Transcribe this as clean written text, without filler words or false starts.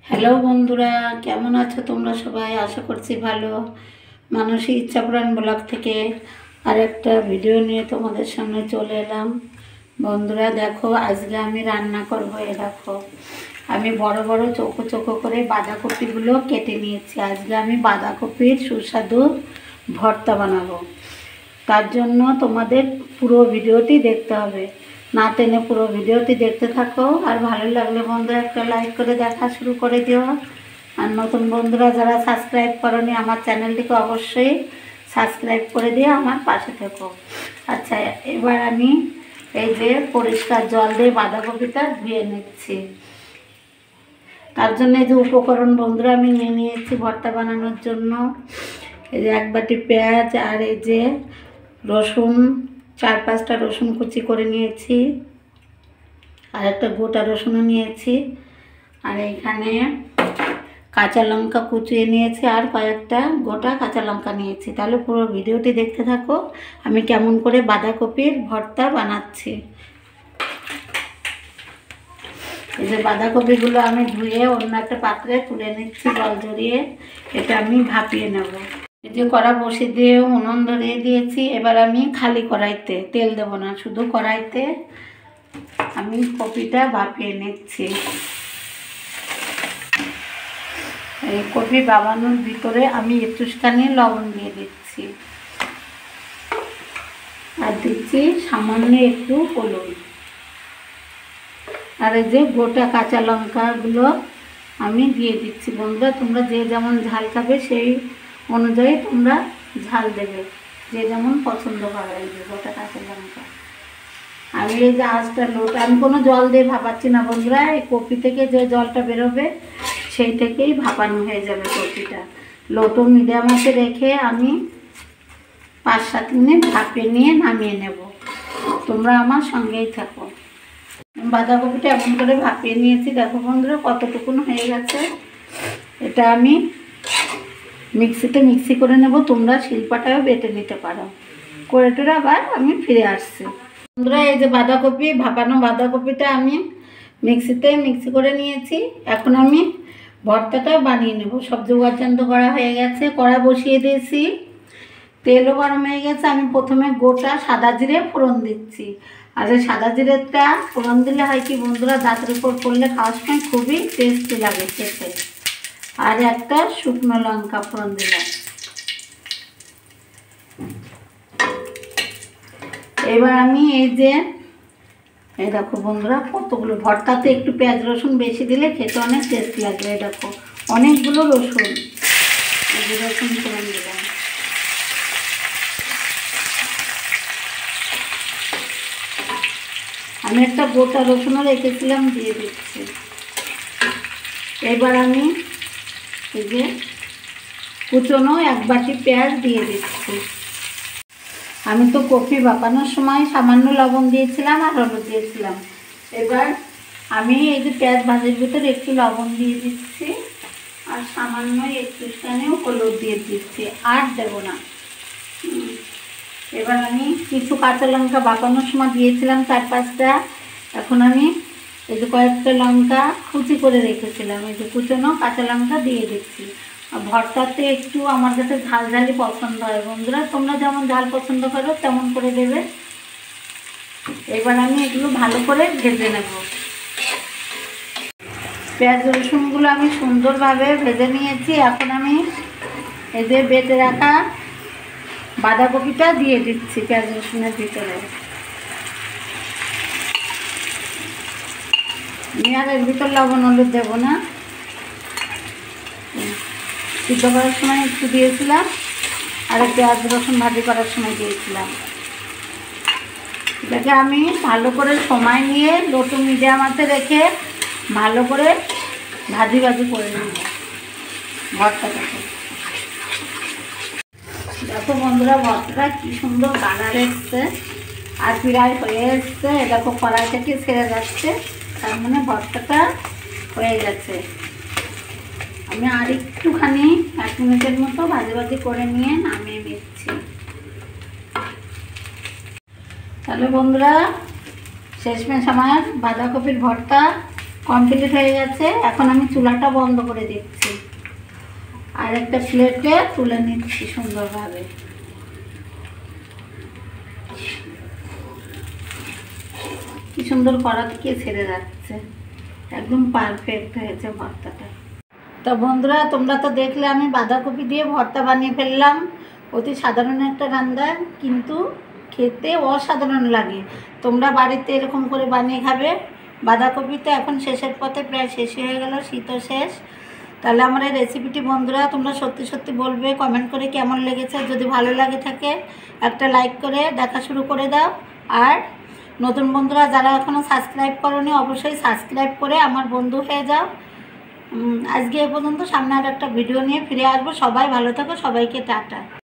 Hello বন্ধুরা, কেমন আছো তোমরা সবাই? আশা করছি ভালো। মানসী ইচ্ছাপুরাণ ব্লগ থেকে আরেকটা ভিডিও নিয়ে তোমাদের সামনে চলে এলাম। বন্ধুরা দেখো, আজকে আমি রান্না করবো। দেখো, আমি বড় বড় চৌকো চৌকো করে বাঁধাকপিগুলো কেটে নিয়েছি। আজকে আমি বাঁধাকপির সুস্বাদু ভর্তা বানাবো। তার জন্য তোমাদের পুরো ভিডিওটি দেখতে হবে, না টেনে পুরো ভিডিওটি দেখতে থাকো। আর ভালো লাগলে বন্ধুরা একটা লাইক করে দেখা শুরু করে দিও। আর নতুন বন্ধুরা যারা সাবস্ক্রাইব করোনি আমার চ্যানেলটিকে অবশ্যই সাবস্ক্রাইব করে দিয়ে আমার পাশে থেকো। আচ্ছা, এবার আমি এই যে পরিষ্কার জল দিয়ে বাঁধাকপিটা ধুয়ে নিচ্ছি। তার জন্য এই যে উপকরণ বন্ধুরা আমি নিয়ে নিয়েছি ভর্তা বানানোর জন্য। এই যে 1 বাটি পেঁয়াজ, আর এই যে রসুন, 4-5টা রসুন কুচি করে নিয়েছি, আর একটা গোটা রসুনও নিয়েছি, আর এইখানে কাঁচা লঙ্কা কুচিয়ে নিয়েছি, আর কয়েকটা গোটা কাঁচা লঙ্কা নিয়েছি। তাহলে পুরো ভিডিওটি দেখতে থাকো আমি কেমন করে বাঁধাকপির ভর্তা বানাচ্ছি। এই যে বাঁধাকপিগুলো আমি ধুয়ে অন্য একটা পাত্রে তুলে নিচ্ছি জল ঝরিয়ে। এটা আমি ভাপিয়ে নেব। এই যে কড়া বসিয়ে দিয়ে উনুন ধরিয়ে দিয়েছি। এবার আমি খালি কড়াইতে, তেল দেবো না, শুধু কড়াইতে আমি কপিটা ভাপিয়ে নিচ্ছি। এই কপি ভাপানোর ভিতরে আমি একটুখানি লবণ দিয়ে দিচ্ছি, আর দিচ্ছি সামান্য একটু হলুদ, আর এই যে গোটা কাঁচা লঙ্কাগুলো আমি দিয়ে দিচ্ছি। বন্ধুরা তোমরা যে যেমন ঝাল খাবে সেই অনুযায়ী তোমরা ঝাল দেবে, যে যেমন পছন্দ করে। এই যে গোটা কাঁচা লঙ্কা আমি এই যে আঁচটা লোটা, আমি কোনো জল দিয়ে ভাপাচ্ছি না বন্ধুরা। এই কপি থেকে যে জলটা বেরোবে সেই থেকেই ভাপানো হয়ে যাবে কপিটা। লোটো মিডিয়াম আঁচে রেখে আমি 5-7 মিনিট ভাপিয়ে নিয়ে নামিয়ে নেব। তোমরা আমার সঙ্গেই থাকো। বাঁধাকপিটা এমন করে ভাপিয়ে নিয়েছি। দেখো বন্ধুরা কতটুকুন হয়ে গেছে। এটা আমি মিক্সি করে নেব। তোমরা শিলপাটাও বেটে নিতে পারো। করে টোরে আবার আমি ফিরে আসছি। বন্ধুরা এই যে বাঁধাকপি, ভাপানো বাঁধাকপিটা আমি মিক্সি করে নিয়েছি। এখন আমি ভর্তাটা বানিয়ে নেব। সব জোগাড়যন্ত্র করা হয়ে গেছে, কড়া বসিয়ে দিয়েছি, তেলও গরম হয়ে গেছে। আমি প্রথমে গোটা সাদা জিরে ফোড়ন দিচ্ছি। আর এই সাদা জিরেটা ফোড়ন দিলে হয় কি বন্ধুরা, দাঁতের উপর পড়লে খাওয়ার সময় খুবই টেস্টি লাগে খেতে। আর একটা শুকনো লঙ্কা ফোড়ন দিলাম। এবার আমি এই দেখো বন্ধুরা কতগুলো, ভর্তাতে একটু পেঁয়াজ রসুন বেশি দিলে খেতে অনেক টেস্ট লাগে। এই দেখো অনেকগুলো রসুন, এই যে রসুন ফোড়ন দিলাম। আমি একটা গোটা রসুনও রেখেছিলাম, দিয়ে দিচ্ছি। এবার আমি এই যে কুচনো 1 বাটি পেঁয়াজ দিয়ে দিচ্ছি। আমি তো কপি ভাপানোর সময় সামান্য লবণ দিয়েছিলাম আর হলুদ দিয়েছিলাম। এবার আমি এই যে পেঁয়াজ ভাজির ভিতরে একটু লবণ দিয়ে দিচ্ছি, আর সামান্য একটুখানিও হলুদ দিয়ে দিচ্ছি, আর দেব না। এবার আমি কিছু কাঁচা লঙ্কা ভাপানোর সময় দিয়েছিলাম 4-5টা। এখন আমি এই যে কয়েকটা লঙ্কা কুচি করে রেখেছিলাম, এই যে কুচনো কাঁচা লঙ্কা দিয়ে দিচ্ছি। আর ভর্তাতে একটু আমার কাছে ঝাল ঝালই পছন্দ হয় বন্ধুরা। তোমরা যেমন ঝাল পছন্দ করো তেমন করে দেবে। এবার আমি এগুলো ভালো করে ভেজে নেব। পেঁয়াজ রসুনগুলো আমি সুন্দরভাবে ভেজে নিয়েছি। এখন আমি এই যে বেটে রাখা বাঁধাকপিটা দিয়ে দিচ্ছি পেঁয়াজ রসুনের ভিতরে। আমি আর এর ভিতর লবণ হলুদ দেবো না, সিদ্ধ করার সময় একটু দিয়েছিলাম, আর পেঁয়াজ রসুন ভাজি করার সময় দিয়েছিলাম। এটাকে আমি ভালো করে সময় নিয়ে লোটো মিডিয়াম আঁচে রেখে ভালো করে ভাজি করে নেব ভর্তাটাকে। দেখো বন্ধুরা ভর্তাটা কি সুন্দর কালার এসছে, আর প্রায় হয়ে এসছে। দেখো কড়াই থেকে ছেড়ে যাচ্ছে, তার মানে ভর্তাটা হয়ে গেছে। আমি আর একটুখানি 1 মিনিটের মতো ভাজি করে নিয়ে নামিয়ে নিচ্ছি। তাহলে বন্ধুরা শেষমেশ আমার বাঁধাকপির ভর্তা কমপ্লিট হয়ে গেছে। এখন আমি চুলাটা বন্ধ করে দিচ্ছি আর একটা প্লেটে তুলে নিচ্ছি সুন্দরভাবে। কি সুন্দর কড়া থেকে ছেড়ে যাচ্ছে, একদম পারফেক্ট হয়েছে ভর্তাটা। তো বন্ধুরা, তোমরা তো দেখলে আমি বাঁধাকপি দিয়ে ভর্তা বানিয়ে ফেললাম। অতি সাধারণ একটা রান্না, কিন্তু খেতে অসাধারণ লাগে। তোমরা বাড়িতে এরকম করে বানিয়ে খাবে। বাঁধাকপি তো এখন শেষের পথে, প্রায় শেষ হয়ে গেল, শীতও শেষ। তাহলে আমার এই রেসিপিটি বন্ধুরা তোমরা সত্যি সত্যি বলবে কমেন্ট করে কেমন লেগেছে। যদি ভালো লাগে থাকে একটা লাইক করে দেখা শুরু করে দাও। আর নতুন বন্ধুরা যারা এখনও সাবস্ক্রাইব করোনি, অবশ্যই সাবস্ক্রাইব করে আমার বন্ধু হয়ে যাও। আজকে এ পর্যন্ত, সামনে আর একটা ভিডিও নিয়ে ফিরে আসবো। সবাই ভালো থাকো, সবাইকে টাটা।